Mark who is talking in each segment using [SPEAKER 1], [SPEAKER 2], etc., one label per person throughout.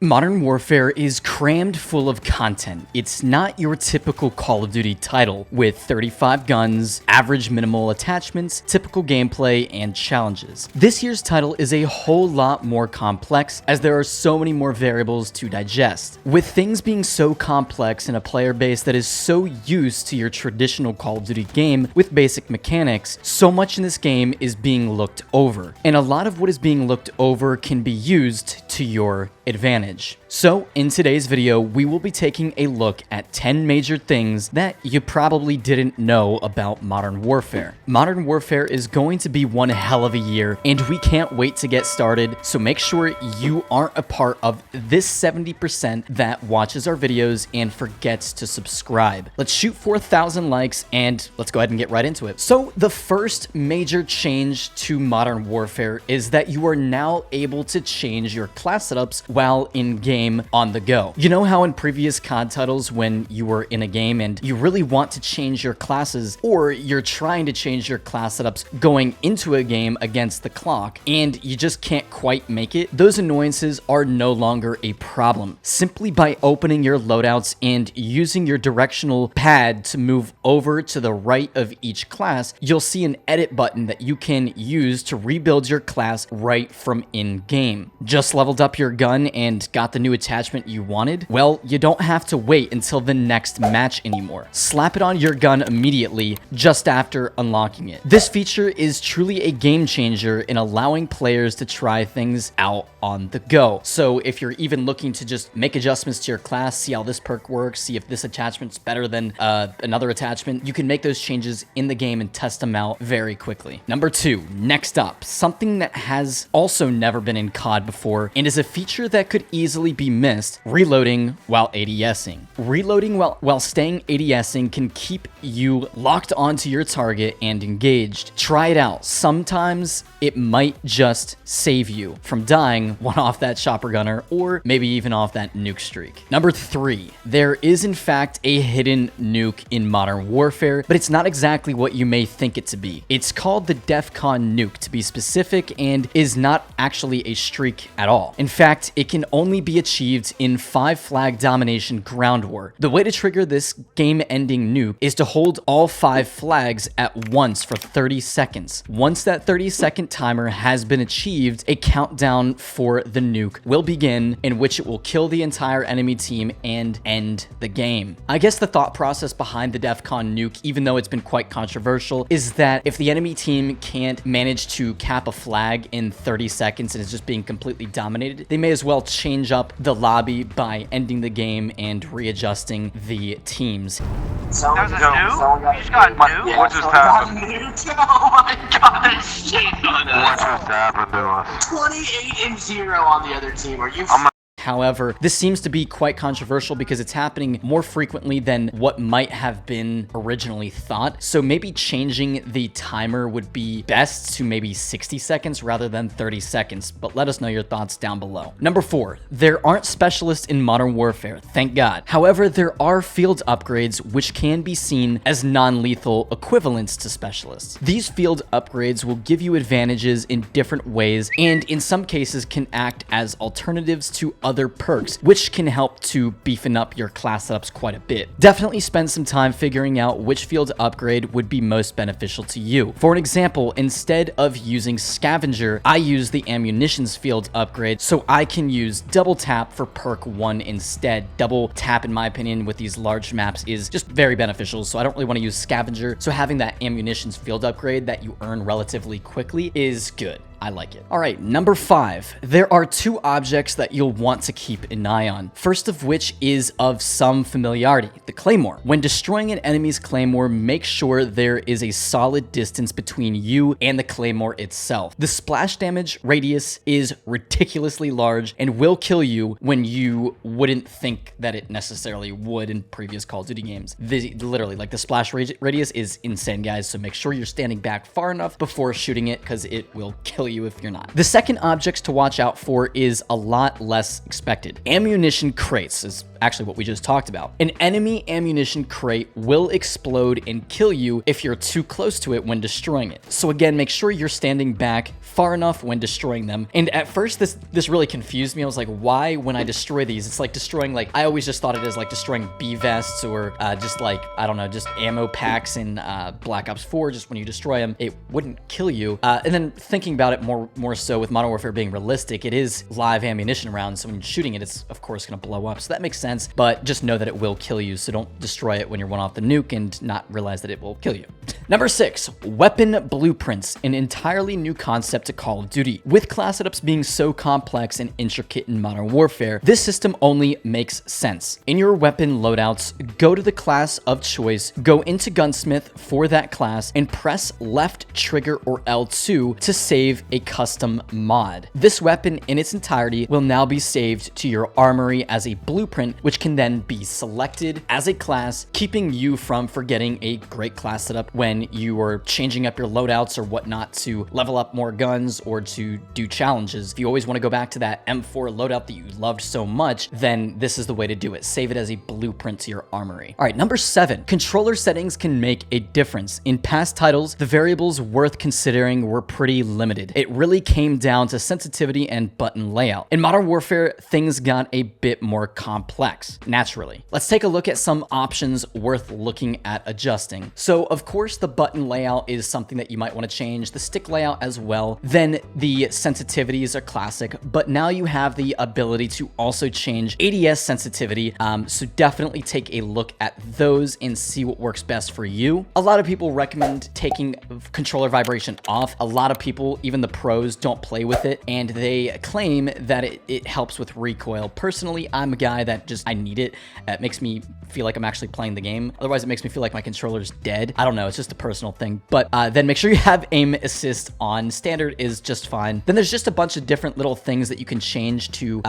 [SPEAKER 1] Modern Warfare is crammed full of content. It's not your typical Call of Duty title with 35 guns, average minimal attachments, typical gameplay, and challenges. This year's title is a whole lot more complex as there are so many more variables to digest. With things being so complex and a player base that is so used to your traditional Call of Duty game with basic mechanics, so much in this game is being looked over. And a lot of what is being looked over can be used to your advantage. So in today's video, we will be taking a look at 10 major things that you probably didn't know about Modern Warfare. Modern Warfare is going to be one hell of a year, and we can't wait to get started, so make sure you aren't a part of this 70% that watches our videos and forgets to subscribe. Let's shoot for 1,000 likes, and let's go ahead and get right into it. So the first major change to Modern Warfare is that you are now able to change your class setups while in game on the go. You know how in previous COD titles when you were in a game and you really want to change your classes, or you're trying to change your class setups going into a game against the clock and you just can't quite make it? Those annoyances are no longer a problem. Simply by opening your loadouts and using your directional pad to move over to the right of each class, you'll see an edit button that you can use to rebuild your class right from in-game. Just leveled up your gun and got the new attachment you wanted? Well, you don't have to wait until the next match anymore. Slap it on your gun immediately just after unlocking it. This feature is truly a game changer in allowing players to try things out on the go. So if you're even looking to just make adjustments to your class, see how this perk works, see if this attachment's better than another attachment, you can make those changes in the game and test them out very quickly. Number 2, next up, something that has also never been in COD before and is a feature that could easily be missed: reloading while ADSing. Reloading while staying ADSing can keep you locked onto your target and engaged. Try it out. Sometimes it might just save you from dying one off that chopper gunner or maybe even off that nuke streak. Number 3, there is in fact a hidden nuke in Modern Warfare, but it's not exactly what you may think it to be. It's called the DEFCON nuke to be specific and is not actually a streak at all. In fact, it can only be achieved in 5 flag domination ground war. The way to trigger this game-ending nuke is to hold all 5 flags at once for 30 seconds. Once that 30-second timer has been achieved, a countdown for the nuke will begin, in which it will kill the entire enemy team and end the game. I guess the thought process behind the DEFCON nuke, even though it's been quite controversial, is that if the enemy team can't manage to cap a flag in 30 seconds and is just being completely dominated, they may as well change up the lobby by ending the game and readjusting the teams.
[SPEAKER 2] There's a nuke? You just got nuke?
[SPEAKER 3] What just happened?
[SPEAKER 2] Oh my god, shit on
[SPEAKER 3] What
[SPEAKER 2] us.
[SPEAKER 3] just happened to us?
[SPEAKER 2] 28-0 on the other team. Are you
[SPEAKER 1] However, this seems to be quite controversial because it's happening more frequently than what might have been originally thought. So maybe changing the timer would be best to maybe 60 seconds rather than 30 seconds, but let us know your thoughts down below. Number 4, there aren't specialists in Modern Warfare, thank God. However, there are field upgrades which can be seen as non-lethal equivalents to specialists. These field upgrades will give you advantages in different ways and in some cases can act as alternatives to other perks, which can help to beefing up your class setups quite a bit. Definitely spend some time figuring out which field upgrade would be most beneficial to you. For an example, instead of using Scavenger, I use the Ammunitions field upgrade, so I can use double tap for perk 1 instead. Double tap, in my opinion, with these large maps is just very beneficial, so I don't really want to use Scavenger, so having that Ammunitions field upgrade that you earn relatively quickly is good. I like it. All right, number 5. There are 2 objects that you'll want to keep an eye on. First of which is of some familiarity, the Claymore. When destroying an enemy's Claymore, make sure there is a solid distance between you and the Claymore itself. The splash damage radius is ridiculously large and will kill you when you wouldn't think that it necessarily would in previous Call of Duty games. Literally, like the splash radius is insane, guys, so make sure you're standing back far enough before shooting it because it will kill kill you if you're not. The second objects to watch out for is a lot less expected. Ammunition crates is actually what we just talked about. An enemy ammunition crate will explode and kill you if you're too close to it when destroying it. So again, make sure you're standing back far enough when destroying them. And at first, this really confused me. I was like, why when I destroy these? It's like destroying, like, I always just thought it as like destroying bee vests or just like, I don't know, just ammo packs in Black Ops 4. Just when you destroy them, it wouldn't kill you. And then thinking about it more so with Modern Warfare being realistic, it is live ammunition rounds. So when you're shooting it, it's of course going to blow up. So that makes sense, but just know that it will kill you. So don't destroy it when you're one off the nuke and not realize that it will kill you. Number 6, weapon blueprints, an entirely new concept to Call of Duty. With class setups being so complex and intricate in Modern Warfare, this system only makes sense. In your weapon loadouts, go to the class of choice, go into Gunsmith for that class, and press left trigger or L2 to save a custom mod. This weapon in its entirety will now be saved to your armory as a blueprint, which can then be selected as a class, keeping you from forgetting a great class setup when you are changing up your loadouts or whatnot to level up more guns or to do challenges. If you always want to go back to that M4 loadout that you loved so much, then this is the way to do it. Save it as a blueprint to your armory. All right, number 7, controller settings can make a difference. In past titles, the variables worth considering were pretty limited. It really came down to sensitivity and button layout. In Modern Warfare, things got a bit more complex, naturally. Let's take a look at some options worth looking at adjusting. So, of course, the button layout is something that you might want to change, the stick layout as well. Then the sensitivities are classic, but now you have the ability to also change ADS sensitivity. So definitely take a look at those and see what works best for you. A lot of people recommend taking controller vibration off. A lot of people, even the pros, don't play with it, and they claim that it helps with recoil. Personally, I'm a guy that I need it. It makes me feel like I'm actually playing the game. Otherwise, it makes me feel like my controller's dead. I don't know, it's just a personal thing. But then make sure you have aim assist on. Standard is just fine. Then there's just a bunch of different little things that you can change to,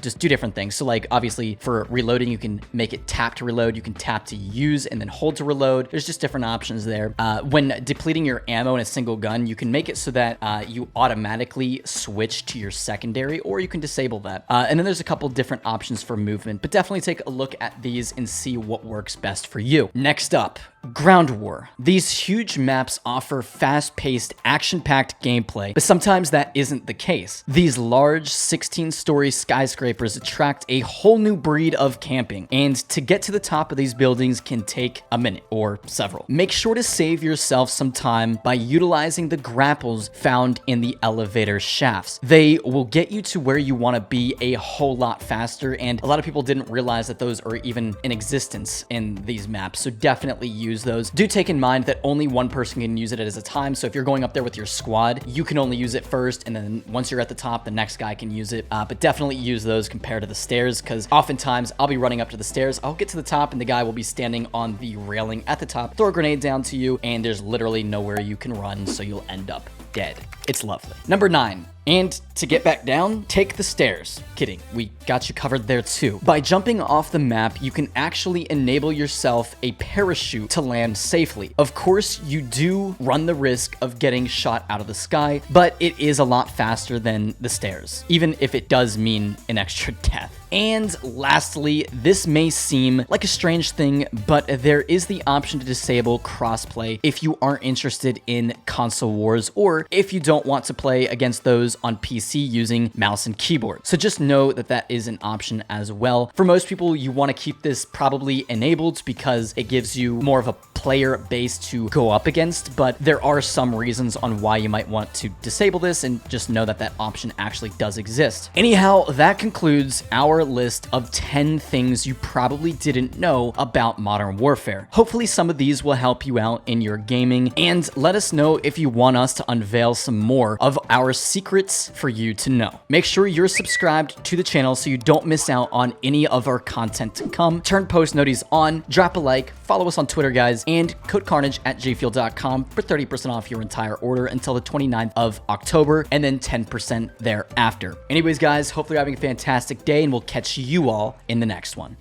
[SPEAKER 1] just do different things. So like, obviously for reloading, you can make it tap to reload. You can tap to use and then hold to reload. There's just different options there. When depleting your ammo in a single gun, you can make it so that you automatically switch to your secondary, or you can disable that. And then there's a couple different options for movement, but definitely take a look at these and see what works best for you. Next up, Ground War. These huge maps offer fast-paced, action-packed gameplay, but sometimes that isn't the case. These large 16-story skyscrapers attract a whole new breed of camping, and to get to the top of these buildings can take a minute or several. Make sure to save yourself some time by utilizing the grapples found in the elevator shafts. They will get you to where you want to be a whole lot faster, and a lot of people didn't realize that those are even in existence in these maps, so definitely use those. Do take in mind that only one person can use it at a time, so if you're going up there with your squad, you can only use it first, and then once you're at the top, the next guy can use it. But definitely use those compared to the stairs, because oftentimes I'll be running up to the stairs, I'll get to the top, and the guy will be standing on the railing at the top, throw a grenade down to you, and there's literally nowhere you can run, so you'll end up dead. It's lovely. Number 9. And to get back down, take the stairs. Kidding, we got you covered there too. By jumping off the map, you can actually enable yourself a parachute to land safely. Of course, you do run the risk of getting shot out of the sky, but it is a lot faster than the stairs, even if it does mean an extra death. And lastly, this may seem like a strange thing, but there is the option to disable crossplay if you aren't interested in console wars, or if you don't want to play against those on PC using mouse and keyboard. So just know that that is an option as well. For most people, you want to keep this probably enabled because it gives you more of a player base to go up against, but there are some reasons on why you might want to disable this, and just know that that option actually does exist. Anyhow, that concludes our list of 10 things you probably didn't know about Modern Warfare. Hopefully some of these will help you out in your gaming, and let us know if you want us to unveil some more of our secrets for you to know. Make sure you're subscribed to the channel so you don't miss out on any of our content to come. Turn post notifications on, drop a like, follow us on Twitter, guys, and code Carnage at jfuel.com for 30% off your entire order until the 29th of October, and then 10% thereafter. Anyways, guys, hopefully you're having a fantastic day, and we'll catch you all in the next one.